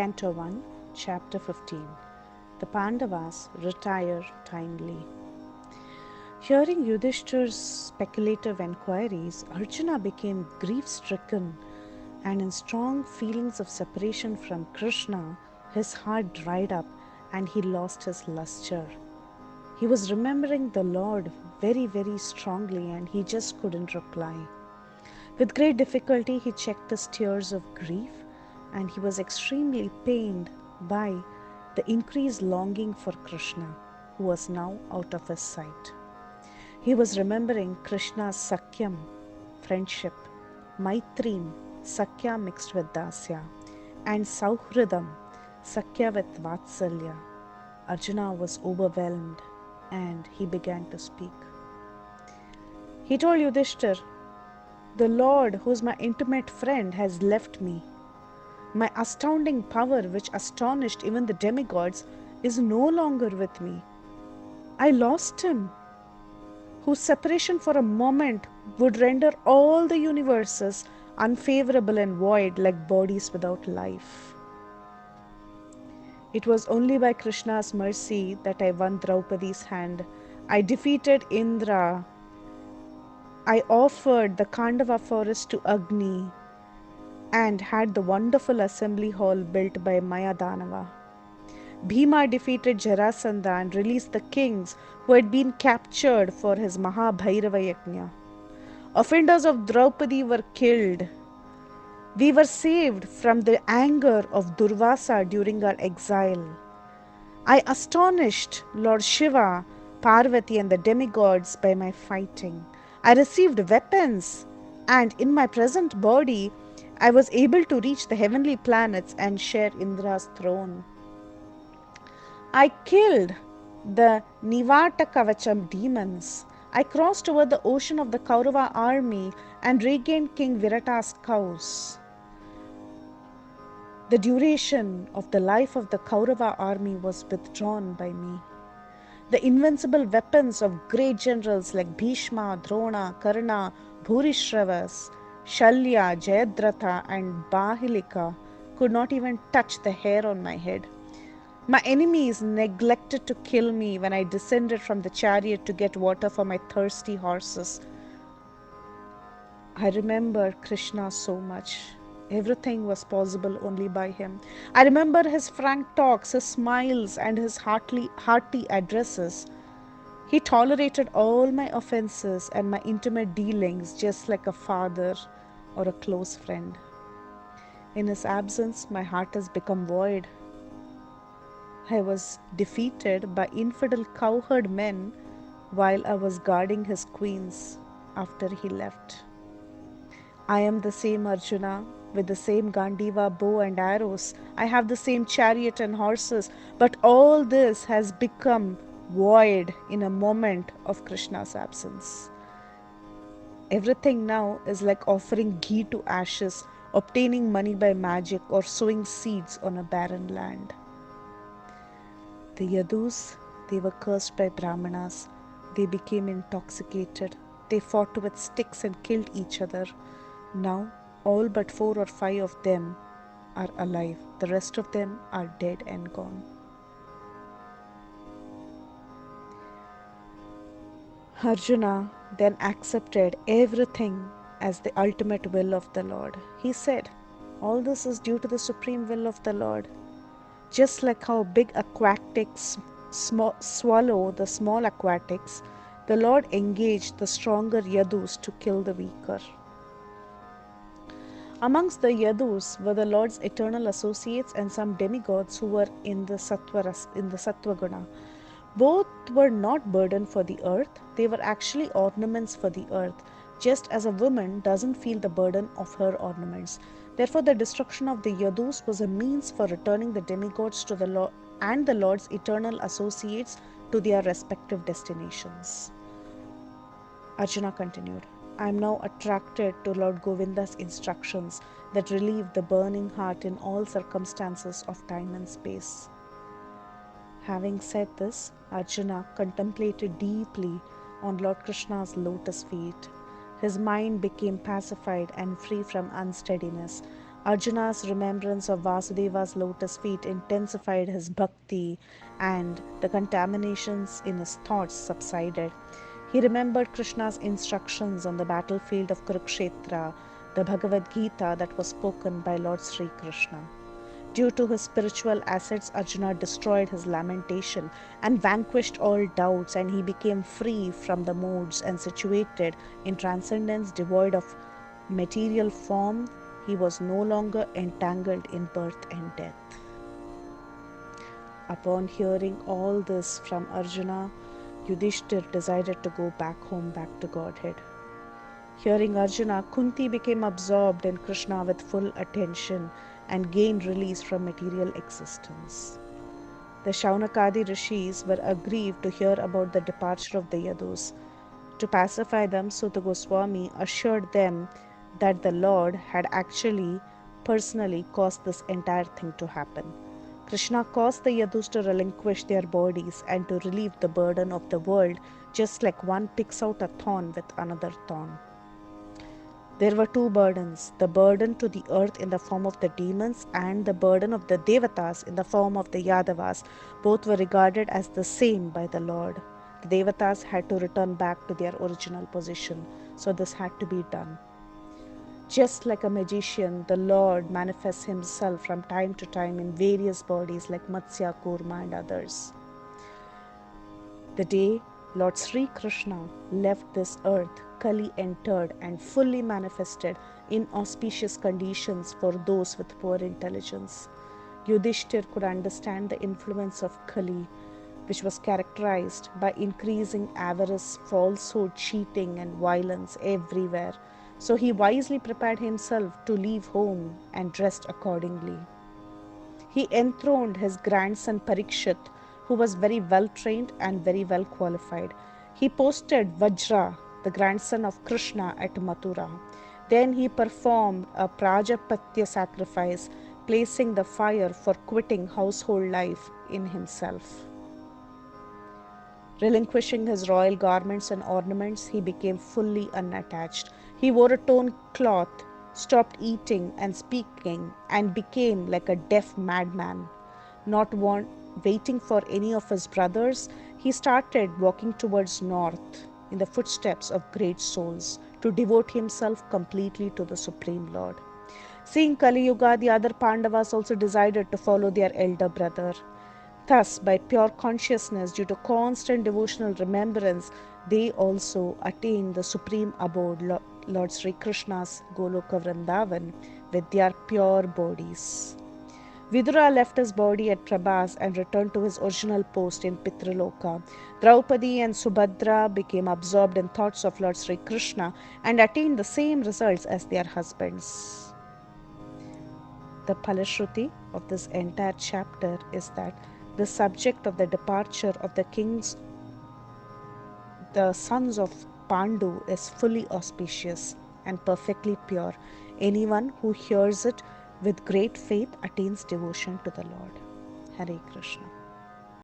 Canto 1, Chapter 15. The Pandavas retire timely. Hearing Yudhishthir's speculative enquiries, Arjuna became grief-stricken, and in strong feelings of separation from Krishna, his heart dried up and he lost his luster. He was remembering the Lord very, very strongly and he just couldn't reply. With great difficulty, he checked his tears of grief, and he was extremely pained by the increased longing for Krishna, who was now out of his sight. He was remembering Krishna's Sakyam, friendship, Maitrim, Sakya mixed with Dasya, and Sauhridam, Sakya with Vatsalya. Arjuna was overwhelmed and he began to speak. He told Yudhishthir, "The Lord, who is my intimate friend, has left me. My astounding power, which astonished even the demigods, is no longer with me. I lost him, whose separation for a moment would render all the universes unfavorable and void like bodies without life. It was only by Krishna's mercy that I won Draupadi's hand. I defeated Indra. I offered the Khandava forest to Agni and had the wonderful assembly hall built by Mayadanava. Bhima defeated Jarasandha and released the kings who had been captured for his Mahabhairava Yajna. Offenders of Draupadi were killed. We were saved from the anger of Durvasa during our exile. I astonished Lord Shiva, Parvati and the demigods by my fighting. I received weapons, and in my present body, I was able to reach the heavenly planets and share Indra's throne. I killed the Nivata Kavacham demons. I crossed over the ocean of the Kaurava army and regained King Virata's cows. The duration of the life of the Kaurava army was withdrawn by me. The invincible weapons of great generals like Bhishma, Drona, Karna, Bhurishravas, Shalya, Jayadratha and Bahilika could not even touch the hair on my head. My enemies neglected to kill me when I descended from the chariot to get water for my thirsty horses. I remember Krishna so much. Everything was possible only by him. I remember his frank talks, his smiles, and his hearty addresses. He tolerated all my offenses and my intimate dealings just like a father or a close friend. In his absence, my heart has become void. I was defeated by infidel cowherd men while I was guarding his queens after he left. I am the same Arjuna with the same Gandiva bow and arrows. I have the same chariot and horses, but all this has become void in a moment of Krishna's absence. Everything now is like offering ghee to ashes, obtaining money by magic, or sowing seeds on a barren land. The Yadus, they were cursed by Brahmanas. They became intoxicated. They fought with sticks and killed each other. Now, all but 4 or 5 of them are alive. The rest of them are dead and gone. Arjuna then accepted everything as the ultimate will of the Lord. He said, "All this is due to the supreme will of the Lord." Just like how big aquatics swallow the small aquatics, the Lord engaged the stronger Yadus to kill the weaker. Amongst the Yadus were the Lord's eternal associates and some demigods who were in the Sattva Guna. Both were not burden for the earth, they were actually ornaments for the earth, just as a woman doesn't feel the burden of her ornaments. Therefore, the destruction of the Yadus was a means for returning the demigods to the Lord and the Lord's eternal associates to their respective destinations. Arjuna continued, "I am now attracted to Lord Govinda's instructions that relieve the burning heart in all circumstances of time and space." Having said this, Arjuna contemplated deeply on Lord Krishna's lotus feet. His mind became pacified and free from unsteadiness. Arjuna's remembrance of Vasudeva's lotus feet intensified his bhakti, and the contaminations in his thoughts subsided. He remembered Krishna's instructions on the battlefield of Kurukshetra, the Bhagavad Gita that was spoken by Lord Sri Krishna. Due to his spiritual assets, Arjuna destroyed his lamentation and vanquished all doubts, and he became free from the modes and situated in transcendence devoid of material form. He was no longer entangled in birth and death. Upon hearing all this from Arjuna, Yudhishthir decided to go back home, back to Godhead. Hearing Arjuna, Kunti became absorbed in Krishna with full attention and gained release from material existence. The Shaunakadi rishis were aggrieved to hear about the departure of the Yadus. To pacify them, Suta Goswami assured them that the Lord had actually personally caused this entire thing to happen. Krishna caused the Yadus to relinquish their bodies and to relieve the burden of the world, just like one picks out a thorn with another thorn. There were two burdens, the burden to the earth in the form of the demons and the burden of the Devatas in the form of the Yadavas. Both were regarded as the same by the Lord. The Devatas had to return back to their original position, so this had to be done. Just like a magician, the Lord manifests himself from time to time in various bodies like Matsya, Kurma and others. The day Lord Sri Krishna left this earth, Kali entered and fully manifested inauspicious conditions for those with poor intelligence. Yudhishthir could understand the influence of Kali, which was characterized by increasing avarice, falsehood, cheating, and violence everywhere. So he wisely prepared himself to leave home and dressed accordingly. He enthroned his grandson Parikshit, who was very well trained and very well qualified. He posted Vajra, the grandson of Krishna, at Mathura. Then he performed a Prajapatya sacrifice, placing the fire for quitting household life in himself. Relinquishing his royal garments and ornaments, he became fully unattached. He wore a torn cloth, stopped eating and speaking, and became like a deaf madman. Not waiting for any of his brothers, he started walking towards north in the footsteps of great souls to devote himself completely to the Supreme Lord. Seeing Kali Yuga, the other Pandavas also decided to follow their elder brother. Thus, by pure consciousness, due to constant devotional remembrance, they also attained the supreme abode, Lord Sri Krishna's Goloka Vrindavan, with their pure bodies. Vidura left his body at Prabhas and returned to his original post in Pitraloka. Draupadi and Subhadra became absorbed in thoughts of Lord Sri Krishna and attained the same results as their husbands. The Palashruti of this entire chapter is that the subject of the departure of the kings, the sons of Pandu, is fully auspicious and perfectly pure. Anyone who hears it with great faith attains devotion to the Lord. Hare Krishna.